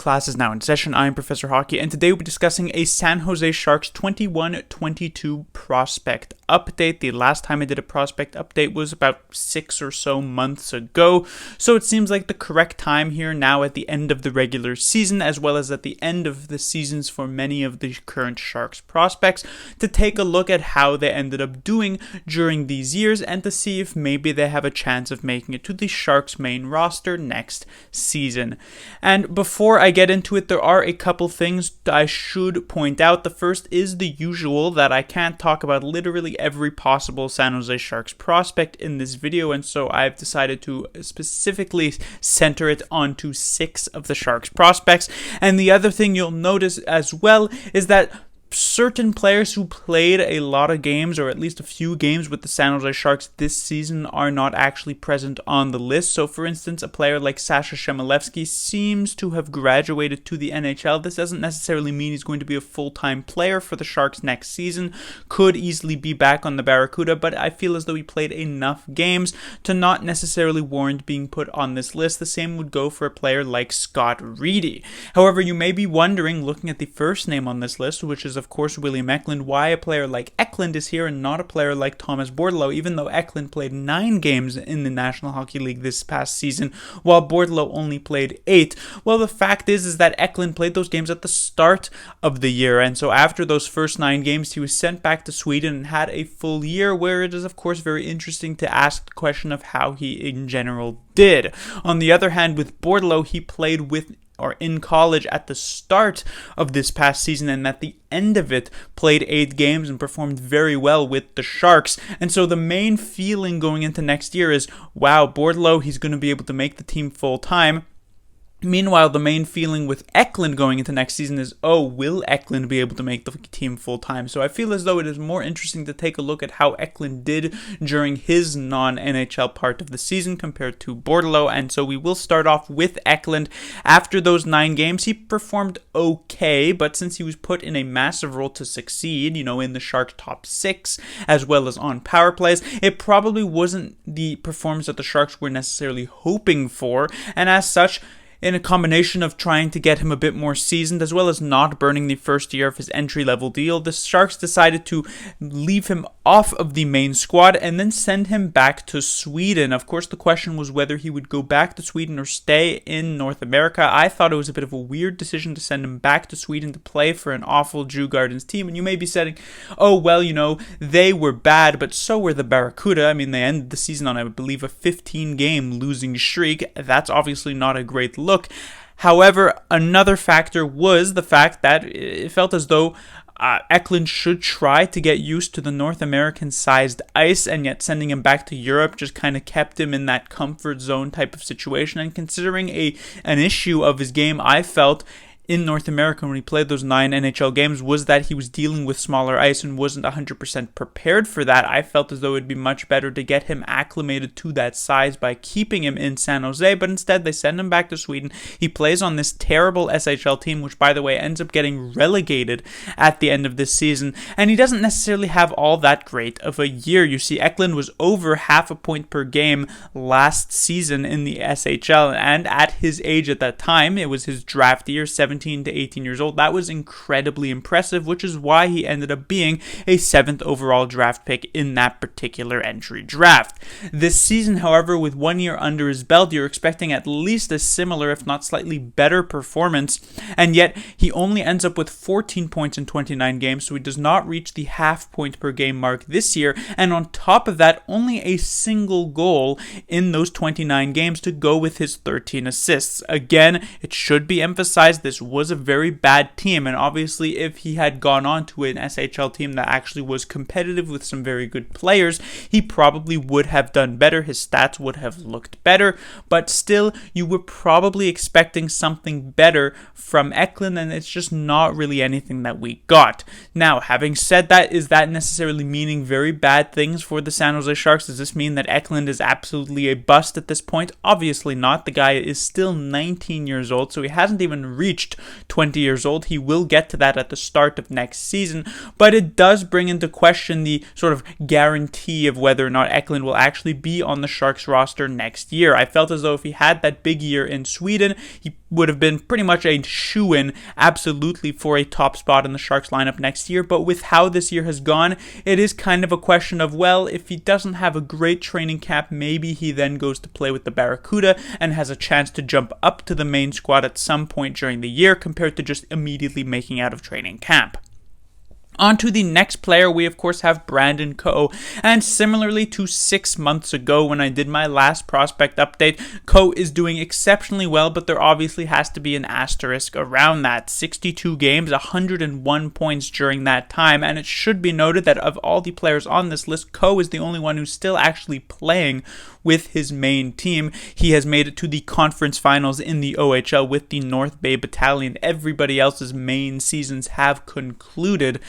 Class is now in session. I am Professor Hockey, and today we'll be discussing a San Jose Sharks 21-22 prospect update. The last time I did a prospect update was about 6 or so months ago, so it seems like the correct time here now at the end of the regular season, as well as at the end of the seasons for many of the current Sharks prospects, to take a look at how they ended up doing during these years and to see if maybe they have a chance of making it to the Sharks main roster next season. And before I get into it, there are a couple things I should point out. The first is the usual, that I can't talk about literally every possible San Jose Sharks prospect in this video, and so I've decided to specifically center it onto 6 of the Sharks prospects. And the other thing you'll notice as well is that certain players who played a lot of games, or at least a few games with the San Jose Sharks this season, are not actually present on the list. So for instance, a player like Sasha Chemilevsky seems to have graduated to the NHL. This doesn't necessarily mean he's going to be a full-time player for the Sharks next season. Could easily be back on the Barracuda, but I feel as though he played enough games to not necessarily warrant being put on this list. The same would go for a player like Scott Reedy. However, you may be wondering, looking at the first name on this list, which is of course William Eklund, why a player like Eklund is here and not a player like Thomas Bordeleau, even though Eklund played 9 games in the National Hockey League this past season, while Bordeleau only played 8. Well, the fact is that Eklund played those games at the start of the year, and so after those first 9 games, he was sent back to Sweden and had a full year, where it is of course very interesting to ask the question of how he in general did. On the other hand, with Bordeleau, he played with or in college at the start of this past season, and at the end of it played 8 games and performed very well with the Sharks. And so the main feeling going into next year is, wow, Bordeleau, he's going to be able to make the team full time. Meanwhile, the main feeling with Eklund going into next season is, oh, will Eklund be able to make the team full-time? So I feel as though it is more interesting to take a look at how Eklund did during his non-NHL part of the season compared to Bordeleau. And so we will start off with Eklund. After those 9 games, he performed okay, but since he was put in a massive role to succeed, in the Shark top 6, as well as on power plays, it probably wasn't the performance that the Sharks were necessarily hoping for, and as such, in a combination of trying to get him a bit more seasoned, as well as not burning the first year of his entry-level deal, the Sharks decided to leave him off of the main squad and then send him back to Sweden. Of course, the question was whether he would go back to Sweden or stay in North America. I thought it was a bit of a weird decision to send him back to Sweden to play for an awful Djurgårdens team, and you may be saying, oh, well, they were bad, but so were the Barracuda. I mean, they ended the season on, I believe, a 15-game losing streak. That's obviously not a great look. However, another factor was the fact that it felt as though Eklund should try to get used to the North American-sized ice, and yet sending him back to Europe just kind of kept him in that comfort zone type of situation. And considering an issue of his game, I felt in North America when he played those 9 NHL games was that he was dealing with smaller ice and wasn't 100% prepared for that. I felt as though it would be much better to get him acclimated to that size by keeping him in San Jose, but instead they send him back to Sweden. He plays on this terrible SHL team, which by the way ends up getting relegated at the end of this season, and he doesn't necessarily have all that great of a year. You see, Eklund was over half a point per game last season in the SHL, and at his age at that time, it was his draft year, 17 to 18 years old. That was incredibly impressive, which is why he ended up being a 7th overall draft pick in that particular entry draft. This season, however, with 1 year under his belt, you're expecting at least a similar, if not slightly better performance, and yet he only ends up with 14 points in 29 games, so he does not reach the half point per game mark this year, and on top of that, only a single goal in those 29 games to go with his 13 assists. Again, it should be emphasized this was a very bad team, and obviously if he had gone on to an SHL team that actually was competitive with some very good players, he probably would have done better. His stats would have looked better, but still you were probably expecting something better from Eklund, and it's just not really anything that we got. Now, having said that, is that necessarily meaning very bad things for the San Jose Sharks? Does this mean that Eklund is absolutely a bust at this point? Obviously not. The guy is still 19 years old, so he hasn't even reached 20 years old. He will get to that at the start of next season, but it does bring into question the sort of guarantee of whether or not Eklund will actually be on the Sharks roster next year. I felt as though if he had that big year in Sweden, he would have been pretty much a shoo-in absolutely for a top spot in the Sharks lineup next year. But with how this year has gone, it is kind of a question of, well, if he doesn't have a great training camp, maybe he then goes to play with the Barracuda and has a chance to jump up to the main squad at some point during the year compared to just immediately making out of training camp. On to the next player, we of course have Brandon Coe, and similarly to 6 months ago when I did my last prospect update, Coe is doing exceptionally well, but there obviously has to be an asterisk around that. 62 games, 101 points during that time, and it should be noted that of all the players on this list, Coe is the only one who's still actually playing with his main team. He has made it to the conference finals in the OHL with the North Bay Battalion. Everybody else's main seasons have concluded.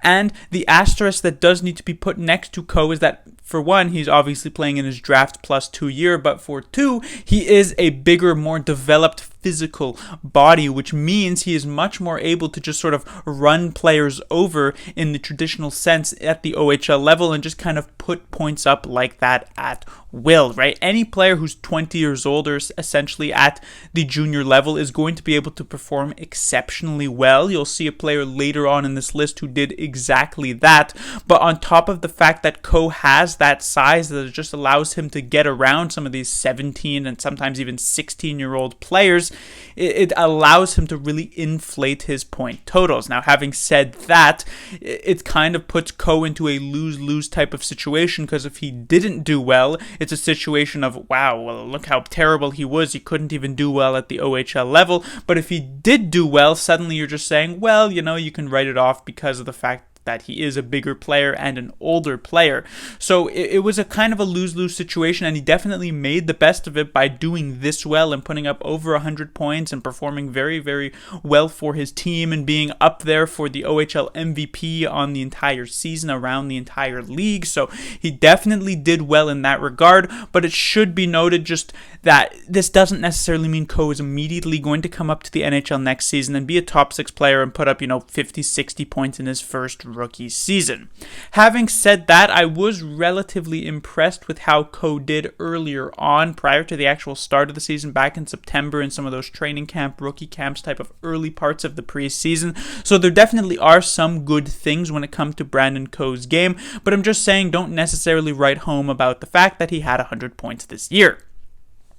And the asterisk that does need to be put next to Coe is that, for one, he's obviously playing in his draft plus 2 year, but for two, he is a bigger, more developed physical body, which means he is much more able to just sort of run players over in the traditional sense at the OHL level and just kind of put points up like that at will, right? Any player who's 20 years old or essentially at the junior level is going to be able to perform exceptionally well. You'll see a player later on in this list who did exactly that, but on top of the fact that Coe has that size that it just allows him to get around some of these 17 and sometimes even 16-year-old players, it allows him to really inflate his point totals. Now, having said that, it kind of puts Coe into a lose-lose type of situation, because if he didn't do well, it's a situation of, wow, well, look how terrible he was. He couldn't even do well at the OHL level. But if he did do well, suddenly you're just saying, well, you know, you can write it off because of the fact that he is a bigger player and an older player. So it was a kind of a lose-lose situation, and he definitely made the best of it by doing this well and putting up over 100 points and performing very, very well for his team and being up there for the OHL MVP on the entire season around the entire league. So he definitely did well in that regard, but it should be noted just that this doesn't necessarily mean Coe is immediately going to come up to the NHL next season and be a top 6 player and put up, 50, 60 points in his first rookie season. Having said that, I was relatively impressed with how Coe did earlier on, prior to the actual start of the season back in September, in some of those training camp, rookie camps type of early parts of the preseason. So there definitely are some good things when it comes to Brandon Coe's game, but I'm just saying, don't necessarily write home about the fact that he had 100 points this year.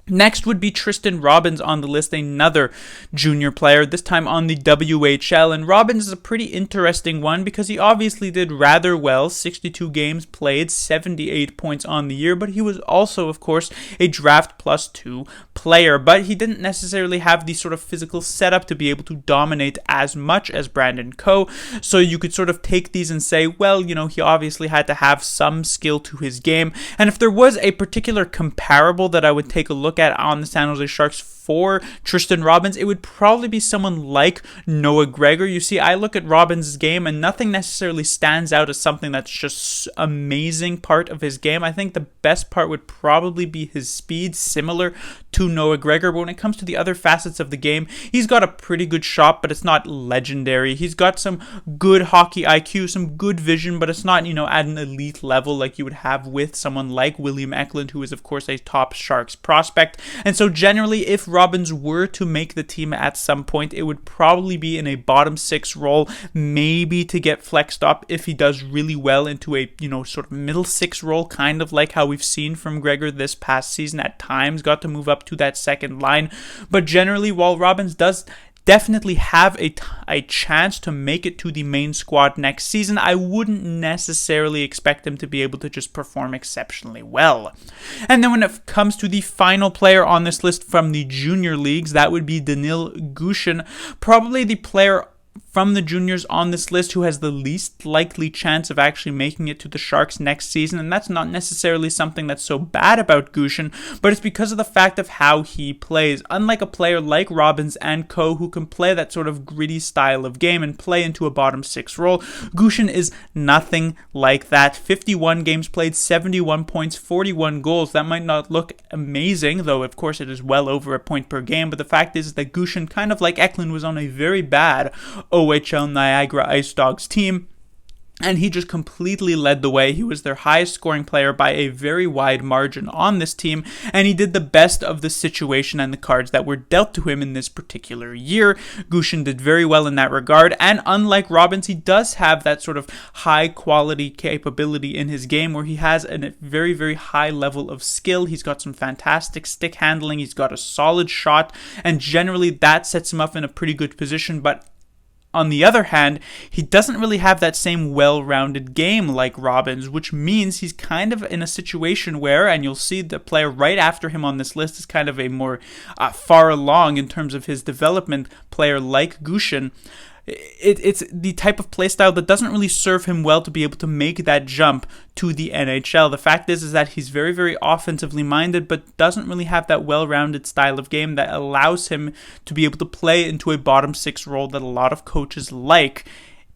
Next would be Tristan Robbins on the list, another junior player, this time on the WHL. And Robbins is a pretty interesting one because he obviously did rather well, 62 games played, 78 points on the year, but he was also, of course, a draft plus 2 player. But he didn't necessarily have the sort of physical setup to be able to dominate as much as Brandon Coe. So you could sort of take these and say, well, he obviously had to have some skill to his game. And if there was a particular comparable that I would take a look at on the San Jose Sharks for Tristan Robbins, it would probably be someone like Noah Gregor. You see, I look at Robbins' game and nothing necessarily stands out as something that's just amazing part of his game. I think the best part would probably be his speed, similar to Noah Gregor. But when it comes to the other facets of the game, he's got a pretty good shot, but it's not legendary. He's got some good hockey IQ, some good vision, but it's not, at an elite level like you would have with someone like William Eklund, who is, of course, a top Sharks prospect. And so generally, if Robbins were to make the team at some point, it would probably be in a bottom 6 role, maybe to get flexed up if he does really well into a, sort of middle 6 role, kind of like how we've seen from Gregor this past season. At times got to move up to that second line. But generally, while Robbins does definitely have a chance to make it to the main squad next season, I wouldn't necessarily expect him to be able to just perform exceptionally well. And then when it comes to the final player on this list from the junior leagues, that would be Danil Gushin, probably the player from the juniors on this list who has the least likely chance of actually making it to the Sharks next season. And that's not necessarily something that's so bad about Gushin, but it's because of the fact of how he plays. Unlike a player like Robbins and Coe, who can play that sort of gritty style of game and play into a bottom 6 role, Gushin is nothing like that. 51 games played, 71 points, 41 goals. That might not look amazing, though of course it is well over a point per game, but the fact is that Gushin, kind of like Eklund, was on a very bad OHL Niagara Ice Dogs team And he just completely led the way. He was their highest scoring player by a very wide margin on this team, and he did the best of the situation and the cards that were dealt to him in this particular year. Gushin did very well in that regard, and unlike Robbins, he does have that sort of high quality capability in his game where he has a very, very high level of skill. He's got some fantastic stick handling, he's got a solid shot, and generally that sets him up in a pretty good position. But on the other hand, he doesn't really have that same well-rounded game like Robbins, which means he's kind of in a situation where, and you'll see the player right after him on this list is kind of a more far along in terms of his development player like Gushin. It's the type of playstyle that doesn't really serve him well to be able to make that jump to the NHL. The fact is that he's very, very offensively minded, but doesn't really have that well-rounded style of game that allows him to be able to play into a bottom six role that a lot of coaches like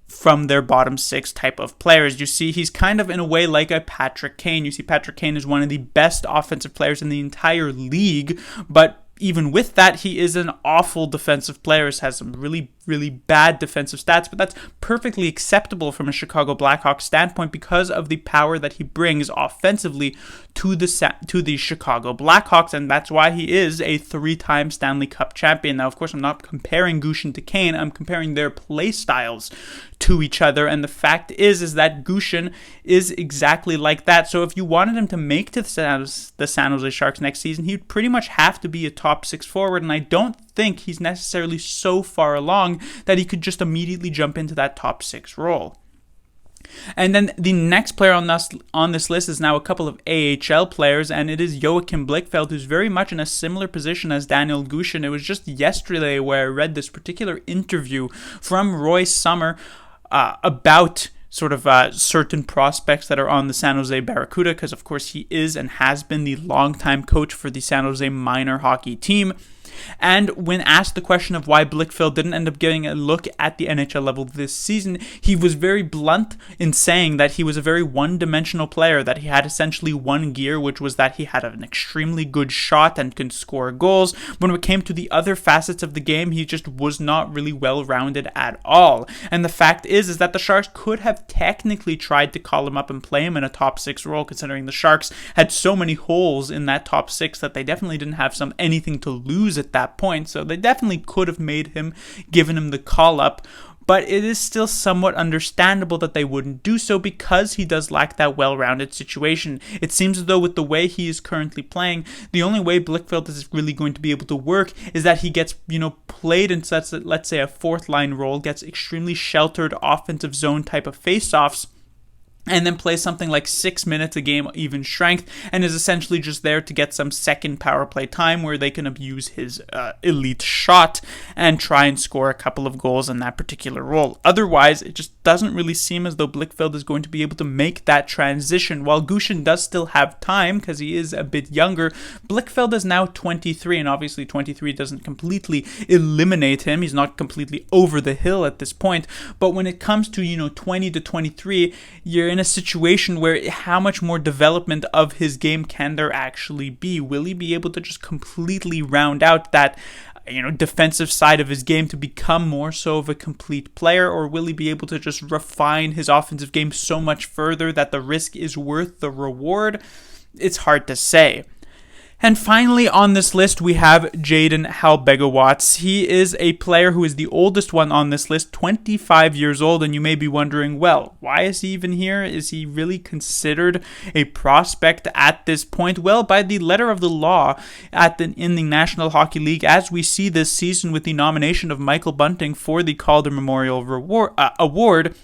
from their bottom six type of players. You see, he's kind of in a way like a Patrick Kane. You see, Patrick Kane is one of the best offensive players in the entire league, but even with that, he is an awful defensive player, has some really, really bad defensive stats, but that's perfectly acceptable from a Chicago Blackhawks standpoint because of the power that he brings offensively to the Chicago Blackhawks, and that's why he is a 3-time Stanley Cup champion. Now, of course, I'm not comparing Gushin to Kane, I'm comparing their play styles to each other, and the fact is that Gushin is exactly like that. So if you wanted him to make to the San Jose Sharks next season, he'd pretty much have to be a top 6 forward, and I don't think he's necessarily so far along that he could just immediately jump into that top 6 role. And then the next player on this list is now a couple of AHL players, and it is Joachim Blickfeld, who's very much in a similar position as Daniel Gushin. It was just yesterday where I read this particular interview from Roy Sommer about sort of certain prospects that are on the San Jose Barracuda, because of course he is and has been the longtime coach for the San Jose minor hockey team. And when asked the question of why Blickfeld didn't end up getting a look at the NHL level this season, he was very blunt in saying that he was a very one-dimensional player, that he had essentially one gear, which was that he had an extremely good shot and could score goals. When it came to the other facets of the game, he just was not really well-rounded at all. And the fact is that the Sharks could have technically tried to call him up and play him in a top 6 role, considering the Sharks had so many holes in that top 6 that they definitely didn't have anything to lose at that point, so they definitely could have made him, given him the call up, but it is still somewhat understandable that they wouldn't do so because he does lack that well-rounded situation. It seems as though with the way he is currently playing, the only way Blickfeld is really going to be able to work is that he gets, played in such, let's say, a 4th line role, gets extremely sheltered offensive zone type of face-offs, and then plays something like 6 minutes a game even strength, and is essentially just there to get some second power play time where they can abuse his elite shot and try and score a couple of goals in that particular role. Otherwise, it just doesn't really seem as though Blickfeld is going to be able to make that transition. While Gushin does still have time because he is a bit younger, Blickfeld is now 23, and obviously 23 doesn't completely eliminate him. He's not completely over the hill at this point, but when it comes to 20 to 23, you're in a situation where how much more development of his game can there actually be? Will he be able to just completely round out that defensive side of his game to become more so of a complete player, or will he be able to just refine his offensive game so much further that the risk is worth the reward? It's hard to say. And finally on this list, we have Jaden Hal Begawatts. He is a player who is the oldest one on this list, 25 years old, and you may be wondering, well, why is he even here? Is he really considered a prospect at this point? Well, by the letter of the law in the National Hockey League, as we see this season with the nomination of Michael Bunting for the Calder Memorial Award,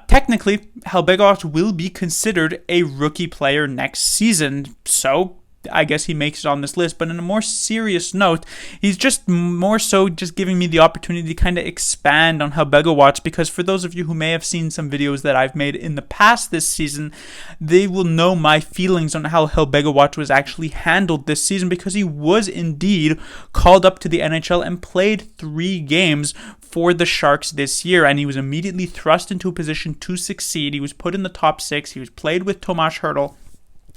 technically, Hal Begawatts will be considered a rookie player next season, so I guess he makes it on this list. But in a more serious note, he's just more so just giving me the opportunity to kind of expand on Hal Begawatts, because for those of you who may have seen some videos that I've made in the past this season, they will know my feelings on how Hal Begawatts was actually handled this season, because he was indeed called up to the NHL and played 3 games for the Sharks this year, and he was immediately thrust into a position to succeed. He was put in the top 6. He was played with Tomas Hertl.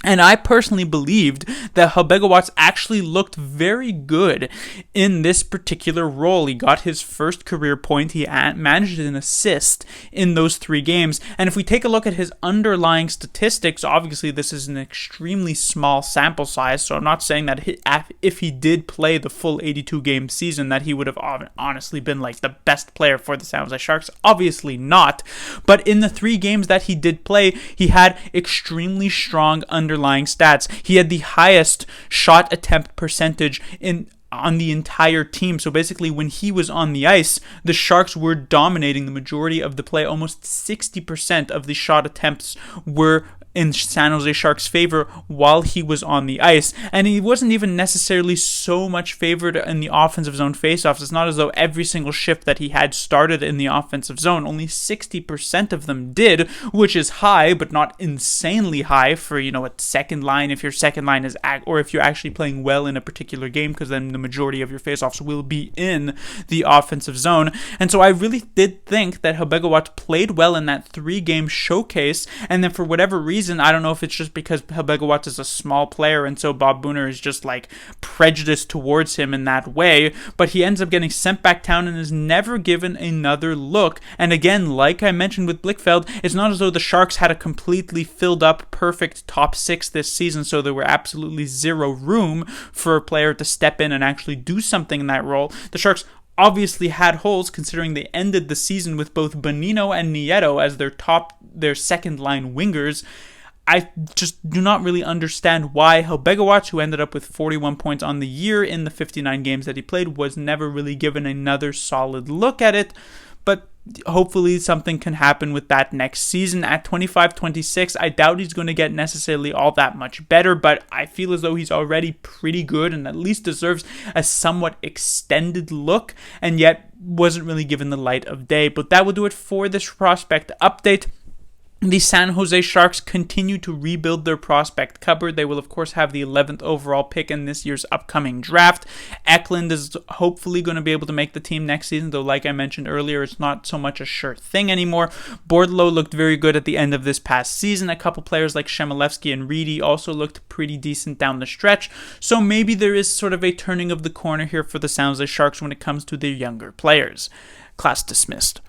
And I personally believed that Hal Begawatts actually looked very good in this particular role. He got his first career point. He managed an assist in those 3 games. And if we take a look at his underlying statistics, obviously this is an extremely small sample size. So I'm not saying that if he did play the full 82-game season that he would have honestly been like the best player for the San Jose Sharks. Obviously not. But in the 3 games that he did play, he had extremely strong underlying stats. He had the highest shot attempt percentage on the entire team. So basically, when he was on the ice, the Sharks were dominating the majority of the play. Almost 60% of the shot attempts were in San Jose Sharks' favor while he was on the ice. And he wasn't even necessarily so much favored in the offensive zone faceoffs. It's not as though every single shift that he had started in the offensive zone. Only 60% of them did, which is high, but not insanely high for, a second line. If your second line is, or if you're actually playing well in a particular game, because then the majority of your faceoffs will be in the offensive zone. And so I really did think that Hal Begawatts played well in that 3-game showcase. And then for whatever reason, I don't know if it's just because Hal Begawatts is a small player and so Bob Booner is just like prejudiced towards him in that way, but he ends up getting sent back down and is never given another look. And again, like I mentioned with Blickfeld, it's not as though the Sharks had a completely filled up perfect top 6 this season, so there were absolutely zero room for a player to step in and actually do something in that role. The Sharks obviously had holes, considering they ended the season with both Bonino and Nieto as their second line wingers. I just do not really understand why Hal Begawatts, who ended up with 41 points on the year in the 59 games that he played, was never really given another solid look at it. But hopefully something can happen with that next season. At 25-26, I doubt he's going to get necessarily all that much better, but I feel as though he's already pretty good and at least deserves a somewhat extended look, and yet wasn't really given the light of day. But that will do it for this prospect update. The San Jose Sharks continue to rebuild their prospect cupboard. They will, of course, have the 11th overall pick in this year's upcoming draft. Eklund is hopefully going to be able to make the team next season, though, like I mentioned earlier, it's not so much a sure thing anymore. Bordeleau looked very good at the end of this past season. A couple players like Chemilevsky and Reedy also looked pretty decent down the stretch. So maybe there is sort of a turning of the corner here for the San Jose Sharks when it comes to their younger players. Class dismissed.